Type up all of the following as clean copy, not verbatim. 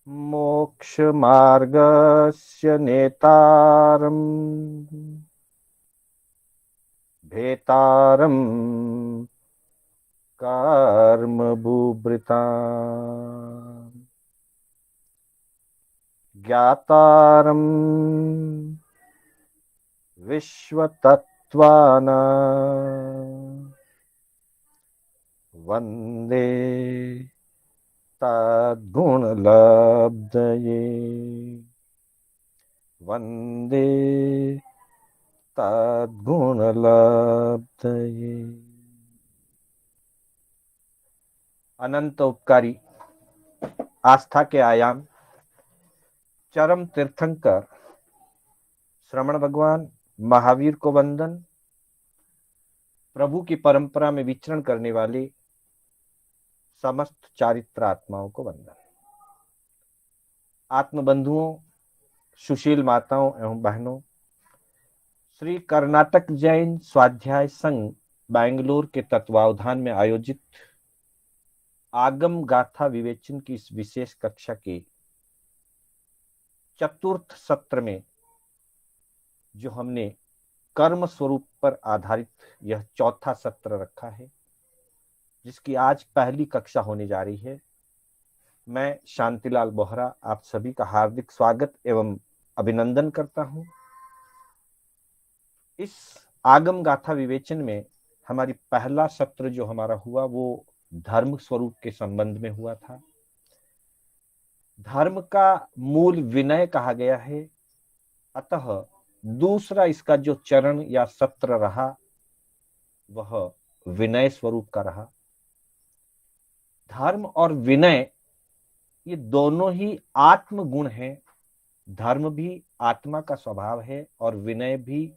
मोक्षमार्गस्य नेतारम् भेतारम् कर्मभूभृताम् ज्ञातारम् विश्वतत्त्वानाम् वन्दे तद्गुणलब्धये वन्दे तद्गुणलब्धये। अनंत उपकारी आस्था के आयाम चरम तीर्थंकर श्रमण भगवान महावीर को वंदन। प्रभु की परंपरा में विचरण करने वाले समस्त चारित्र आत्माओं को वंदन। आत्मबंधुओं, सुशील माताओं एवं बहनों, श्री कर्नाटक जैन स्वाध्याय संघ बेंगलुरु के तत्वावधान में आयोजित आगम गाथा विवेचन की इस विशेष कक्षा के चतुर्थ सत्र में जो हमने कर्म स्वरूप पर आधारित यह चौथा सत्र रखा है, जिसकी आज पहली कक्षा होने जा रही है, मैं शांतिलाल बोहरा आप सभी का हार्दिक स्वागत एवं अभिनंदन करता हूं। इस आगम गाथा विवेचन में हमारी पहला सत्र जो हमारा हुआ वो धर्म स्वरूप के संबंध में हुआ था। धर्म का मूल विनय कहा गया है, अतः दूसरा इसका जो चरण या सत्र रहा वह विनय स्वरूप का रहा। धर्म और विनय ये दोनों ही आत्म गुण हैं। धर्म भी आत्मा का स्वभाव है और विनय भी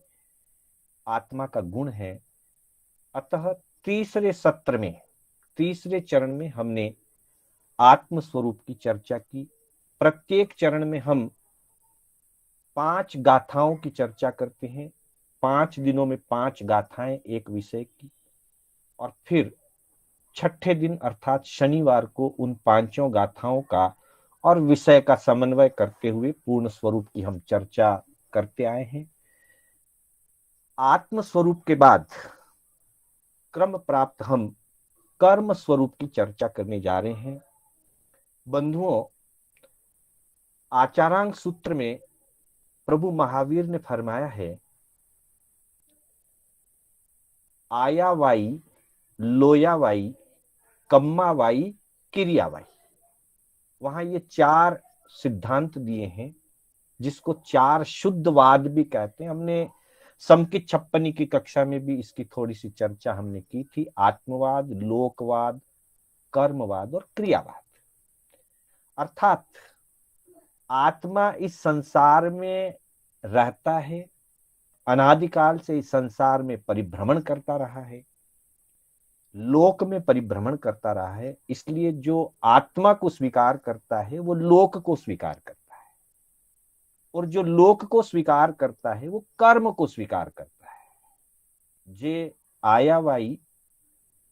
आत्मा का गुण है। अतः तीसरे सत्र में, तीसरे चरण में हमने आत्म स्वरूप की चर्चा की। प्रत्येक चरण में हम 5 गाथाओं की चर्चा करते हैं। 5 दिनों में 5 गाथाएं एक विषय की, और फिर छठे दिन अर्थात शनिवार को उन 5 गाथाओं का और विषय का समन्वय करते हुए पूर्ण स्वरूप की हम चर्चा करते आए हैं। आत्म स्वरूप के बाद क्रम प्राप्त हम कर्म स्वरूप की चर्चा करने जा रहे हैं। बंधुओं, आचारांग सूत्र में प्रभु महावीर ने फरमाया है, आयावाई, लोयावाई, कम्मावाई, क्रियावाई। वहां ये 4 सिद्धांत दिए हैं, जिसको 4 शुद्धवाद भी कहते हैं। हमने समकित छप्पनी की कक्षा में भी इसकी थोड़ी सी चर्चा हमने की थी। आत्मवाद, लोकवाद, कर्मवाद और क्रियावाद। अर्थात आत्मा इस संसार में रहता है, अनादिकाल से इस संसार में परिभ्रमण करता रहा है, लोक में परिभ्रमण करता रहा है। इसलिए जो आत्मा को स्वीकार करता है वो लोक को स्वीकार करता है, और जो लोक को स्वीकार करता है वो कर्म को स्वीकार करता है। जे आयावाई,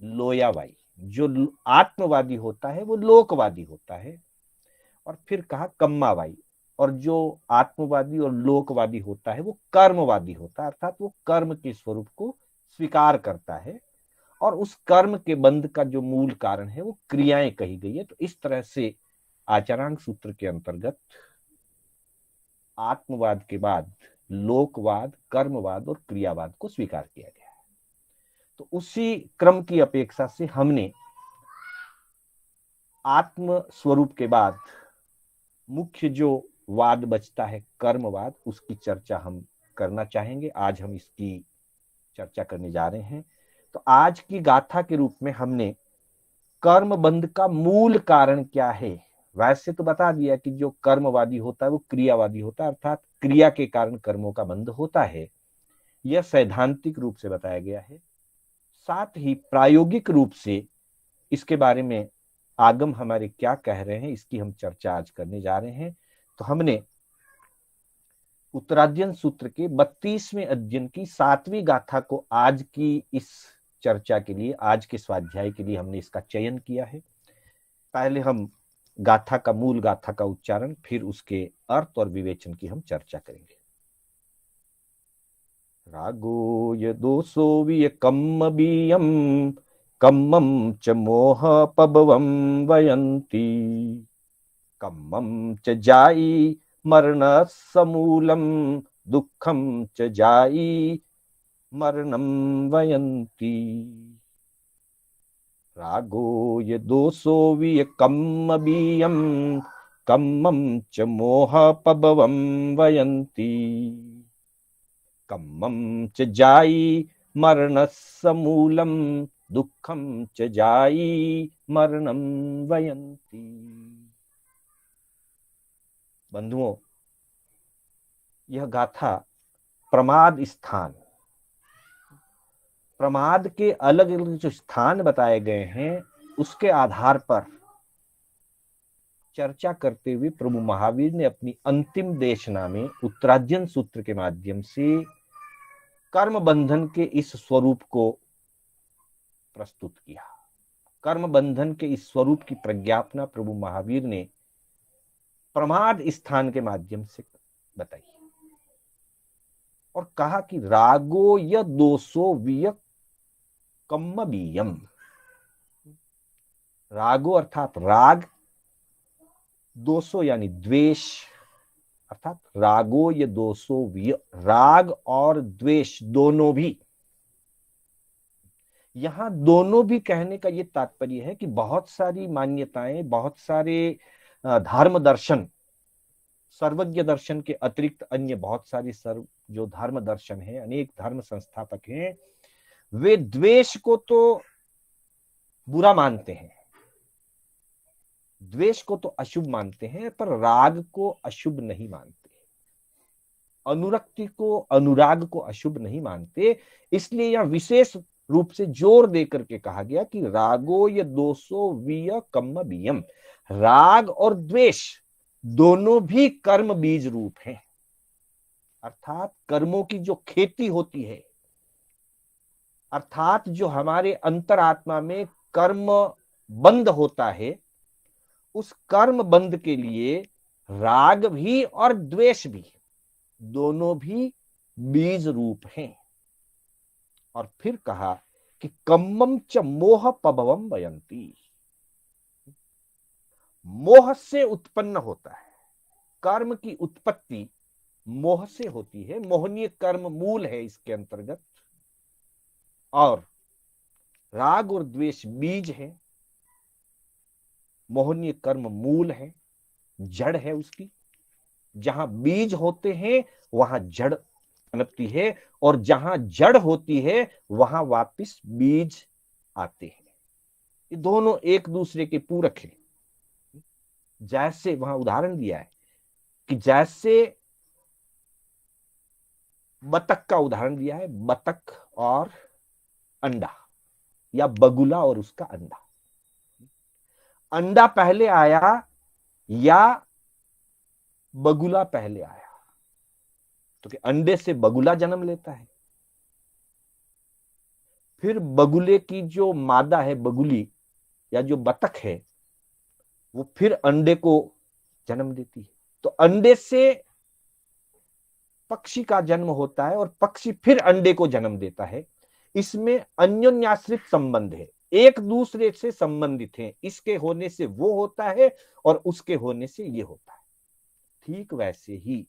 लोयावाई, जो आत्मवादी होता है वो लोकवादी होता है। और फिर कहा कम्मावाई, और जो आत्मवादी और लोकवादी होता है वो कर्मवादी होता है, अर्थात वो कर्म के स्वरूप को स्वीकार करता है, और उस कर्म के बंध का जो मूल कारण है वो क्रियाएं कही गई है। तो इस तरह से आचारांग सूत्र के अंतर्गत आत्मवाद के बाद लोकवाद, कर्मवाद और क्रियावाद को स्वीकार किया गया है। तो उसी क्रम की अपेक्षा से हमने आत्म स्वरूप के बाद मुख्य जो वाद बचता है कर्मवाद, उसकी चर्चा हम करना चाहेंगे। आज हम इसकी चर्चा करने जा रहे हैं। तो आज की गाथा के रूप में हमने कर्म बंध का मूल कारण क्या है, वैसे तो बता दिया कि जो कर्मवादी होता है वो क्रियावादी होता है, अर्थात क्रिया के कारण कर्मों का बंध होता है। यह सैद्धांतिक रूप से बताया गया है। साथ ही प्रायोगिक रूप से इसके बारे में आगम हमारे क्या कह रहे हैं, इसकी हम चर्चा आज करने जा रहे हैं। तो हमने उत्तराध्ययन सूत्र के 32वें अध्ययन की 7वीं गाथा को आज की इस चर्चा के लिए, आज के स्वाध्याय के लिए हमने इसका चयन किया है। पहले हम गाथा का, मूल गाथा का उच्चारण, फिर उसके अर्थ और विवेचन की हम चर्चा करेंगे। रागो य दोषो विय कम्म बीयम कम्मम च मोह पबवम वयंती कम्मम च जाई मरण समूलम दुखम च जाई मरणम वयंती। रागो य दोषो विय कम्म बीयम कम्मम च मोह पबवम वयंती कम्मम च जाई मरण समूलम दुखम च जाई मरणम वयंती। बंधुओं, यह गाथा प्रमाद स्थान, प्रमाद के अलग अलग जो स्थान बताए गए हैं उसके आधार पर चर्चा करते हुए प्रभु महावीर ने अपनी अंतिम देशना में उत्तरार्जन सूत्र के माध्यम से कर्म बंधन के इस स्वरूप को प्रस्तुत किया। कर्म बंधन के इस स्वरूप की प्रज्ञापना प्रभु महावीर ने प्रमाद स्थान के माध्यम से बताई और कहा कि रागो य दोषो विय कम्म बीयम। रागो अर्थात राग, दोषो यानी द्वेष, अर्थात रागो य दोषो विय, राग और द्वेष दोनों भी। यहां दोनों भी कहने का यह तात्पर्य है कि बहुत सारी मान्यताएं, बहुत सारे धर्म दर्शन, सर्वज्ञ दर्शन के अतिरिक्त अन्य बहुत सारी जो धर्म दर्शन है, अनेक धर्म संस्थापक हैं, वे द्वेष को तो बुरा मानते हैं, द्वेष को तो अशुभ मानते हैं, पर राग को अशुभ नहीं मानते, अनुरक्ति को, अनुराग को अशुभ नहीं मानते। इसलिए यह विशेष रूप से जोर देकर के कहा गया कि रागो य दोषो विय कम्म बीयम। राग और द्वेष दोनों भी कर्म बीज रूप हैं, अर्थात कर्मों की जो खेती होती है, अर्थात जो हमारे अंतरात्मा में कर्म बंद होता है, उस कर्म बंद के लिए राग भी और द्वेष भी दोनों भी बीज रूप हैं। और फिर कहा कि कम्मम च मोह पभवम वयंती। मोह से उत्पन्न होता है, कर्म की उत्पत्ति मोह से होती है, मोहनीय कर्म मूल है इसके अंतर्गत, और राग और द्वेष बीज है, मोहनीय कर्म मूल है, जड़ है उसकी। जहां बीज होते हैं वहां जड़ पनपती है, और जहां जड़ होती है वहां वापिस बीज आते हैं। ये दोनों एक दूसरे के पूरक हैं। जैसे वहां उदाहरण दिया है कि जैसे बतख का उदाहरण दिया है, बतख और अंडा, या बगुला और उसका अंडा। अंडा पहले आया या बगुला पहले आया? तो कि अंडे से बगुला जन्म लेता है, फिर बगुले की जो मादा है, बगुली या जो बतख है, वो फिर अंडे को जन्म देती है। तो अंडे से पक्षी का जन्म होता है और पक्षी फिर अंडे को जन्म देता है। इसमें अन्योन्याश्रित संबंध है, एक दूसरे से संबंधित है। इसके होने से वो होता है और उसके होने से ये होता है। ठीक वैसे ही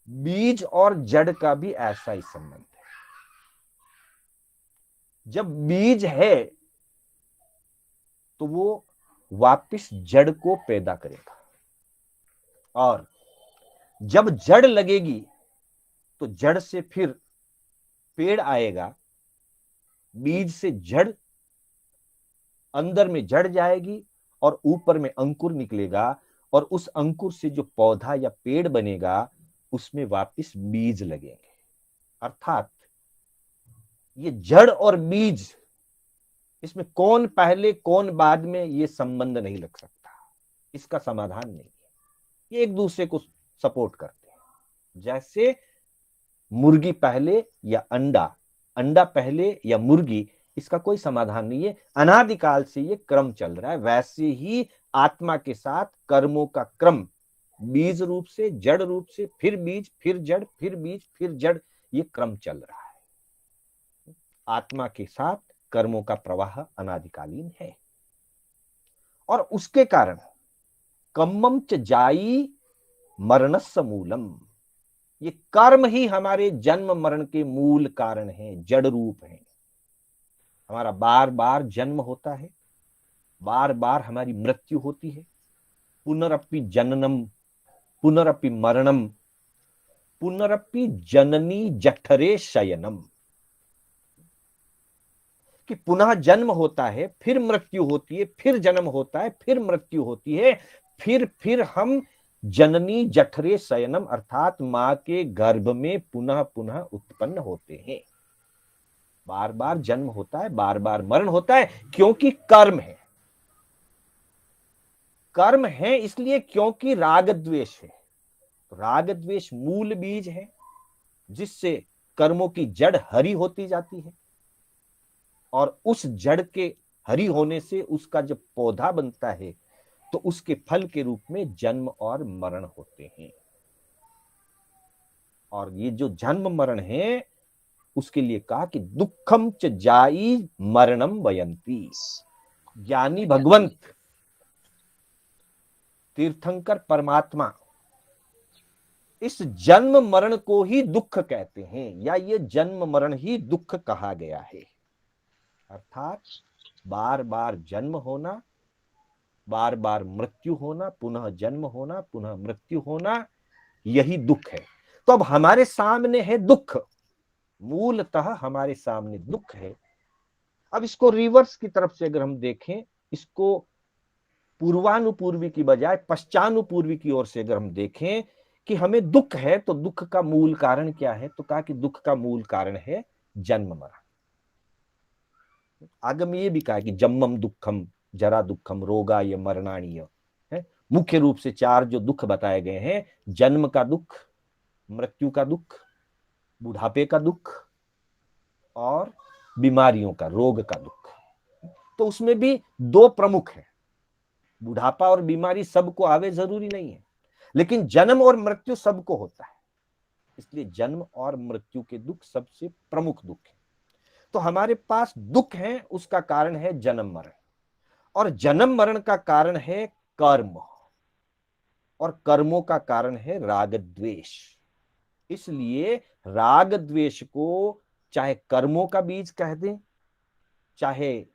बीज और जड़ का भी ऐसा ही संबंध है। जब बीज है तो वो वापिस जड़ को पैदा करेगा, और जब जड़ लगेगी तो जड़ से फिर पेड़ आएगा, बीज से जड़, अंदर में जड़ जाएगी और ऊपर में अंकुर निकलेगा, और उस अंकुर से जो पौधा या पेड़ बनेगा उसमें वापिस बीज लगेंगे। अर्थात ये जड़ और बीज, इसमें कौन पहले कौन बाद में ये संबंध नहीं लग सकता, इसका समाधान नहीं है। ये एक दूसरे को सपोर्ट करते हैं। जैसे मुर्गी पहले या अंडा, अंडा पहले या मुर्गी, इसका कोई समाधान नहीं है, अनादिकाल से ये क्रम चल रहा है। वैसे ही आत्मा के साथ कर्मों का क्रम बीज रूप से, जड़ रूप से, फिर बीज, फिर जड़, फिर बीज, फिर जड़, ये क्रम चल रहा है। आत्मा के साथ कर्मों का प्रवाह अनादिकालीन है और उसके कारण कम्मम च जाई मरणस्य मूलम, ये कर्म ही हमारे जन्म मरण के मूल कारण है, जड़ रूप है। हमारा बार बार जन्म होता है, बार बार हमारी मृत्यु होती है। पुनरपि जननम पुनरपि मरणम पुनरपि जननी जठरे शयनम, कि पुनः जन्म होता है, फिर मृत्यु होती है, फिर जन्म होता है, फिर मृत्यु होती है, फिर हम जननी जठरे शयनम अर्थात मां के गर्भ में पुनः पुनः उत्पन्न होते हैं। बार बार जन्म होता है, बार बार मरण होता है, क्योंकि कर्म है। कर्म है इसलिए क्योंकि राग द्वेष है। राग द्वेष मूल बीज है जिससे कर्मों की जड़ हरी होती जाती है और उस जड़ के हरी होने से उसका जब पौधा बनता है तो उसके फल के रूप में जन्म और मरण होते हैं। और ये जो जन्म मरण है उसके लिए कहा कि दुखम च जाई मरणम वयंती। ज्ञानी भगवंत तीर्थंकर परमात्मा इस जन्म मरण को ही दुख कहते हैं, या ये जन्म मरण ही दुख कहा गया है। अर्थात बार बार जन्म होना, बार बार मृत्यु होना, पुनः जन्म होना, पुनः मृत्यु होना, यही दुख है। तो अब हमारे सामने है दुख, मूलतः हमारे सामने दुख है। अब इसको रिवर्स की तरफ से अगर हम देखें, इसको पूर्वानुपूर्वी की बजाय पश्चानुपूर्वी की ओर से अगर हम देखें कि हमें दुख है तो दुख का मूल कारण क्या है, तो कहा कि दुख का मूल कारण है जन्म मरण। आगे में ये भी कहा कि जन्मम दुखम जरा दुखम रोगाय मरणाणीय है। मुख्य रूप से चार जो दुख बताए गए हैं, जन्म का दुख, मृत्यु का दुख, बुढ़ापे का दुख और बीमारियों का, रोग का दुख। तो उसमें भी दो प्रमुख है। बुढ़ापा और बीमारी सबको आवे जरूरी नहीं है, लेकिन जन्म और मृत्यु सबको होता है, इसलिए जन्म और मृत्यु के दुख सबसे प्रमुख दुख है। तो हमारे पास दुख है, उसका कारण है जन्म मरण, और जन्म मरण का कारण है कर्म, और कर्मों का कारण है राग द्वेष। इसलिए राग द्वेष को चाहे कर्मों का बीज कह दें, चाहे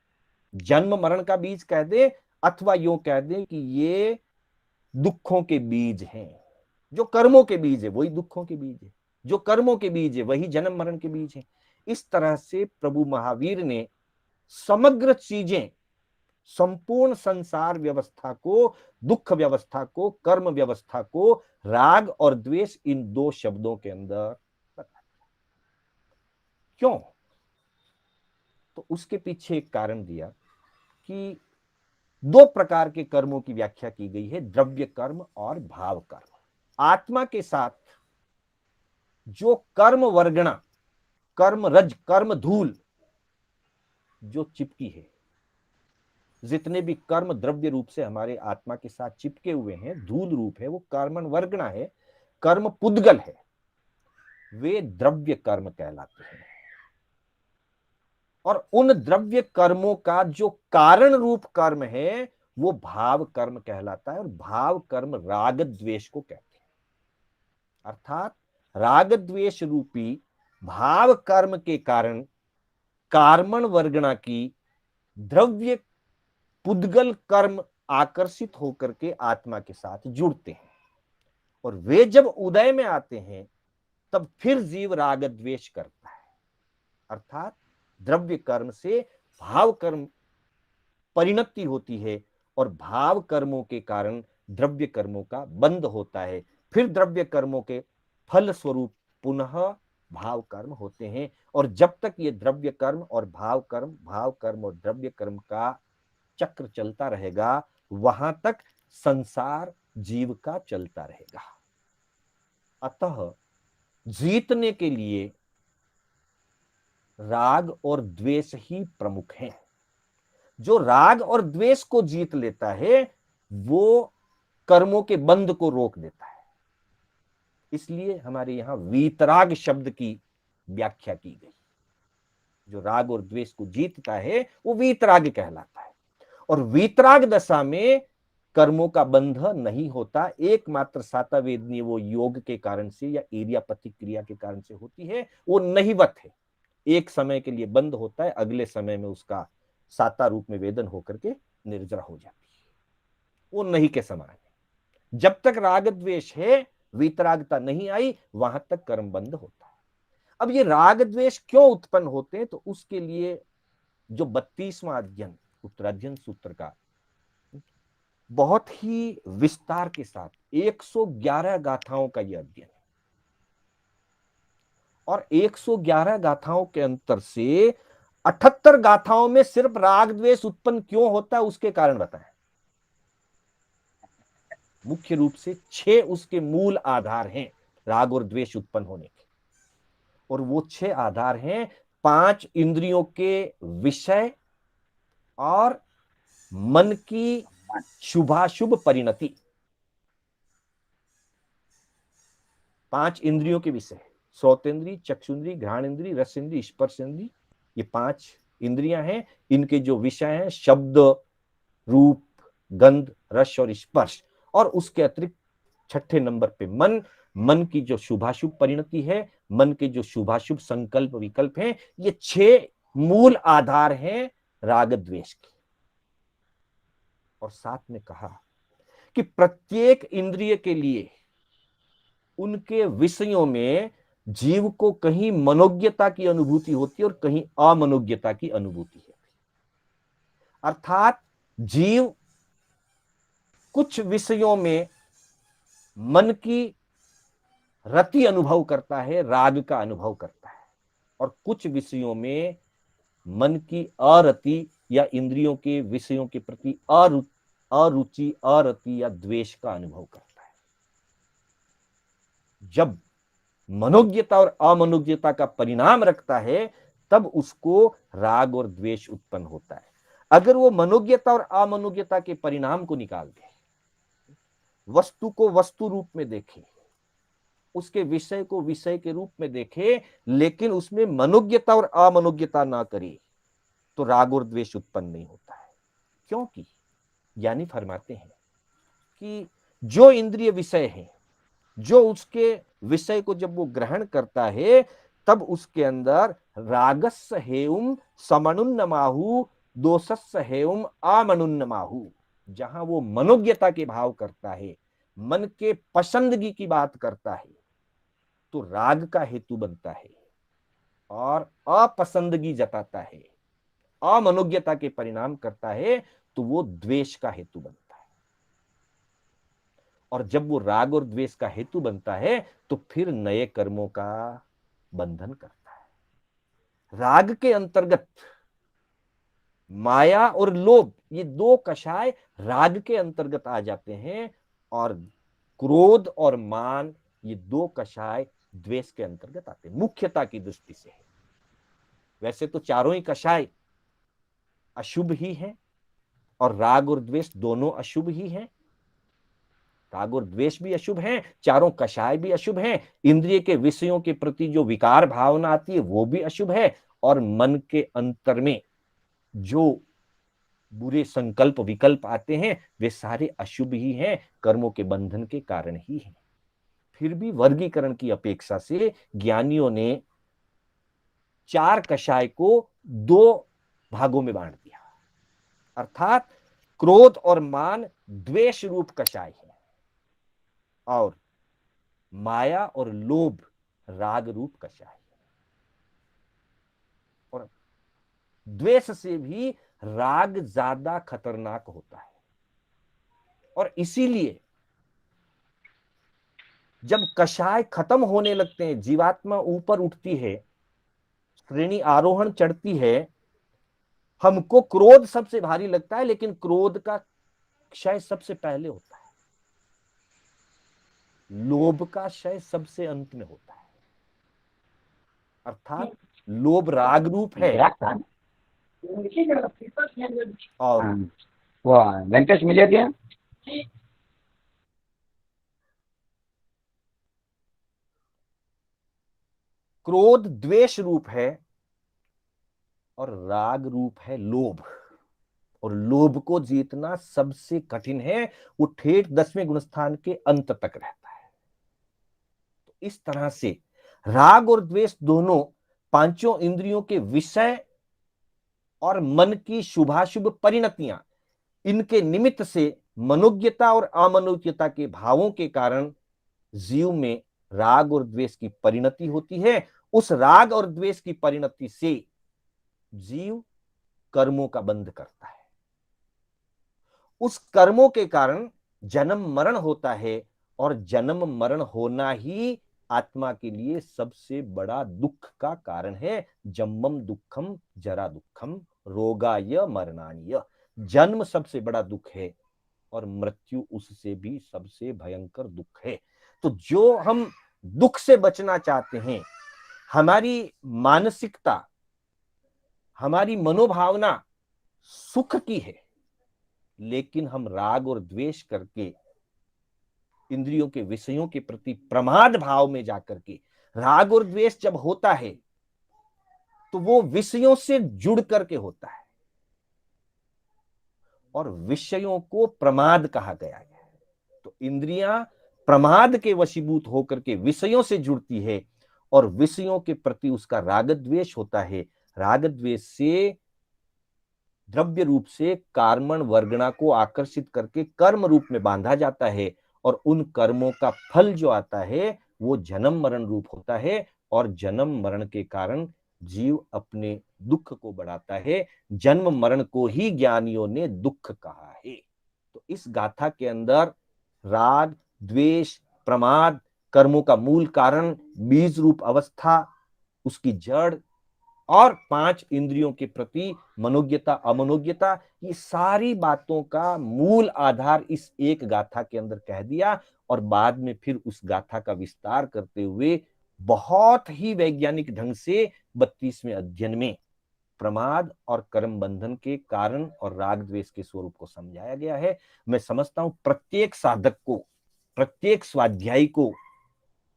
जन्म मरण का बीज कह दें, अथवा यूं कह दें कि ये दुखों के बीज हैं। जो कर्मों के बीज है वही दुखों के बीज है, जो कर्मों के बीज है वही जन्म मरण के बीज है। इस तरह से प्रभु महावीर ने समग्र चीजें, संपूर्ण संसार व्यवस्था को, दुख व्यवस्था को, कर्म व्यवस्था को राग और द्वेष इन दो शब्दों के अंदर बता। क्यों? तो उसके पीछे एक कारण दिया कि दो प्रकार के कर्मों की व्याख्या की गई है, द्रव्य कर्म और भाव कर्म। आत्मा के साथ जो कर्म वर्गणा, कर्म रज, कर्म धूल जो चिपकी है, जितने भी कर्म द्रव्य रूप से हमारे आत्मा के साथ चिपके हुए हैं, धूल रूप है, वो कर्म वर्गणा है, कर्म पुद्गल है, वे द्रव्य कर्म कहलाते हैं। और उन द्रव्य कर्मों का जो कारण रूप कर्म है वो भाव कर्म कहलाता है, और भाव कर्म राग द्वेष को कहते हैं। अर्थात राग द्वेष रूपी भाव कर्म के कारण कार्मण वर्गणा की द्रव्य पुद्गल कर्म आकर्षित होकर के आत्मा के साथ जुड़ते हैं, और वे जब उदय में आते हैं तब फिर जीव राग द्वेष करता है। अर्थात द्रव्य कर्म से भाव कर्म परिणति होती है, और भाव कर्मों के कारण द्रव्य कर्मों का बंध होता है। फिर द्रव्य कर्मों के फल स्वरूप पुनः भाव कर्म होते हैं, और जब तक ये द्रव्य कर्म और भाव कर्म और द्रव्य कर्म का चक्र चलता रहेगा, वहां तक संसार जीव का चलता रहेगा। अतः जीतने के लिए राग और द्वेष ही प्रमुख हैं। जो राग और द्वेष को जीत लेता है वो कर्मों के बंध को रोक देता है। इसलिए हमारे यहां वीतराग शब्द की व्याख्या की गई। जो राग और द्वेष को जीतता है वो वीतराग कहलाता है। और वीतराग दशा में कर्मों का बंध नहीं होता। एकमात्र सातावेदनीय वो योग के कारण से या एरियापति क्रिया के कारण से होती है, वो नहिवत है। एक समय के लिए बंद होता है, अगले समय में उसका साता रूप में वेदन होकर के निर्जरा हो जाती है। वो नहीं के समान है। जब तक राग द्वेष है, वीतरागता नहीं आई, वहां तक कर्म बंद होता है। अब ये राग द्वेष क्यों उत्पन्न होते हैं, तो उसके लिए जो 32वां अध्ययन उत्तराध्ययन सूत्र का बहुत ही विस्तार के साथ 111 गाथाओं का यह अध्ययन है। और 111 गाथाओं के अंतर से 78 गाथाओं में सिर्फ राग द्वेष उत्पन्न क्यों होता है उसके कारण बताएं। मुख्य रूप से 6 उसके मूल आधार हैं राग और द्वेष उत्पन्न होने के। और वो 6 आधार हैं 5 इंद्रियों के विषय और मन की शुभाशुभ परिणति। 5 इंद्रियों के विषय, श्रोतेंद्री, चक्षुंद्री, घ्राणेंद्री, रसेंद्री, स्पर्शेंद्री, ये 5 इंद्रियां हैं। इनके जो विषय हैं शब्द, रूप, गंध, रस और स्पर्श। और उसके अतिरिक्त 6ठे नंबर पे मन, मन की जो शुभाशुभ परिणति है, मन के जो शुभाशुभ संकल्प विकल्प हैं, ये 6 मूल आधार हैं राग द्वेष के। और साथ में कहा कि प्रत्येक इंद्रिय के लिए उनके विषयों में जीव को कहीं मनोज्ञता की अनुभूति होती है और कहीं अमनोज्ञता की अनुभूति है। अर्थात जीव कुछ विषयों में मन की रति अनुभव करता है, राग का अनुभव करता है, और कुछ विषयों में मन की अरति या इंद्रियों के विषयों के प्रति अरुचि, अरति या द्वेष का अनुभव करता है। जब मनोज्ञता और अमनोज्ञता का परिणाम रखता है तब उसको राग और द्वेष उत्पन्न होता है। अगर वो मनोज्ञता और अमनोज्ञता के परिणाम को निकाल दे, वस्तु को वस्तु रूप में देखे, उसके विषय को विषय के रूप में देखे, लेकिन उसमें मनोज्ञता और अमनोज्ञता ना करे, तो राग और द्वेष उत्पन्न नहीं होता है। क्योंकि ज्ञानी फरमाते हैं कि जो इंद्रिय विषय है, जो उसके विषय को जब वो ग्रहण करता है तब उसके अंदर रागस्य हेउम समनुन्नमाहु, दोषस्य हेउम अमनुन्नमाहु। जहां वो मनोज्ञता के भाव करता है, मन के पसंदगी की बात करता है, तो राग का हेतु बनता है, और अपसंदगी जताता है, अमनोज्ञता के परिणाम करता है, तो वो द्वेष का हेतु बनता है। और जब वो राग और द्वेष का हेतु बनता है तो फिर नए कर्मों का बंधन करता है। राग के अंतर्गत माया और लोभ, ये 2 कषाय राग के अंतर्गत आ जाते हैं, और क्रोध और मान, ये 2 कषाय द्वेष के अंतर्गत आते हैं मुख्यता की दृष्टि से। वैसे तो चारों ही कषाय अशुभ ही हैं, और राग और द्वेष दोनों अशुभ ही हैं। राग और द्वेष भी अशुभ हैं, चारों कषाय भी अशुभ हैं, इंद्रिय के विषयों के प्रति जो विकार भावना आती है वो भी अशुभ है, और मन के अंतर में जो बुरे संकल्प विकल्प आते हैं वे सारे अशुभ ही हैं, कर्मों के बंधन के कारण ही हैं। फिर भी वर्गीकरण की अपेक्षा से ज्ञानियों ने 4 कषाय को 2 भागों में बांट दिया। अर्थात क्रोध और मान द्वेष रूप कषाय है, और माया और लोभ राग रूप कषाय है। और द्वेष से भी राग ज्यादा खतरनाक होता है, और इसीलिए जब कषाय खत्म होने लगते हैं, जीवात्मा ऊपर उठती है, श्रेणी आरोहण चढ़ती है, हमको क्रोध सबसे भारी लगता है, लेकिन क्रोध का क्षय सबसे पहले होता है, लोभ का क्षय सबसे अंत में होता है। अर्थात लोभ राग रूप है। हाँ, और वो वेंकटेश मिले थे। क्रोध द्वेष रूप है और राग रूप है लोभ। और लोभ को जीतना सबसे कठिन है, वो ठेठ 10वें गुणस्थान के अंत तक रहता है। तो इस तरह से राग और द्वेष दोनों पांचों इंद्रियों के विषय और मन की शुभाशुभ परिणतियां, इनके निमित्त से मनोज्ञता और अमनोज्ञता के भावों के कारण जीव में राग और द्वेष की परिणति होती है। उस राग और द्वेष की परिणति से जीव कर्मों का बंध करता है। उस कर्मों के कारण जन्म मरण होता है, और जन्म मरण होना ही आत्मा के लिए सबसे बड़ा दुख का कारण है। जन्मम दुखम जरा दुखम रोगाय मरणाय। जन्म सबसे बड़ा दुख है और मृत्यु उससे भी सबसे भयंकर दुख है। तो जो हम दुख से बचना चाहते हैं, हमारी मानसिकता, हमारी मनोभावना सुख की है, लेकिन हम राग और द्वेष करके इंद्रियों के विषयों के प्रति प्रमाद भाव में जाकर के, राग और द्वेष जब होता है तो वो विषयों से जुड़ करके होता है, और विषयों को प्रमाद कहा गया है। तो इंद्रियां प्रमाद के वशीभूत होकर के विषयों से जुड़ती है, और विषयों के प्रति उसका राग द्वेष होता है। राग द्वेष से द्रव्य रूप से कार्मण वर्गणा को आकर्षित करके कर्म रूप में बांधा जाता है, और उन कर्मों का फल जो आता है वो जन्म मरण रूप होता है। और जन्म मरण के कारण जीव अपने दुख को बढ़ाता है। जन्म मरण को ही ज्ञानियों ने दुख कहा है। तो इस गाथा के अंदर राग द्वेष प्रमाद, कर्मों का मूल कारण, बीज रूप अवस्था, उसकी जड़, और पांच इंद्रियों के प्रति मनोज्ञता अमनोज्ञता, ये सारी बातों का मूल आधार इस एक गाथा के अंदर कह दिया। और बाद में फिर उस गाथा का विस्तार करते हुए बहुत ही वैज्ञानिक ढंग से 32वें अध्ययन में प्रमाद और कर्म बंधन के कारण और राग द्वेष के स्वरूप को समझाया गया है। मैं समझता हूं प्रत्येक साधक को, प्रत्येक स्वाध्यायी को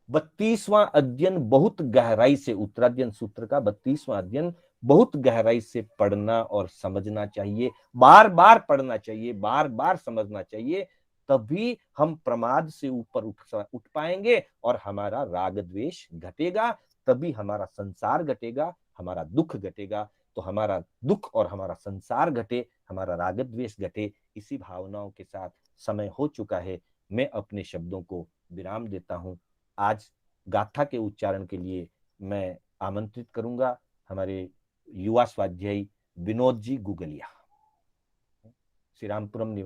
32वां अध्ययन बहुत गहराई से, उत्तराध्ययन सूत्र का 32वां अध्ययन बहुत गहराई से पढ़ना और समझना चाहिए। बार बार पढ़ना चाहिए, बार बार समझना चाहिए। तभी हम प्रमाद से ऊपर उठ पाएंगे और हमारा राग द्वेष घटेगा। तभी हमारा संसार घटेगा, हमारा दुख घटेगा। तो हमारा दुख और हमारा संसार घटे, हमारा राग द्वेष घटे, इसी भावनाओं के साथ समय हो चुका है। मैं अपने शब्दों को विराम देता हूं। आज गाथा के उच्चारण के लिए मैं आमंत्रित करूंगा हमारे युवा स्वाध्यायी विनोद जी गुगलिया, श्री रामपुरम निवासी।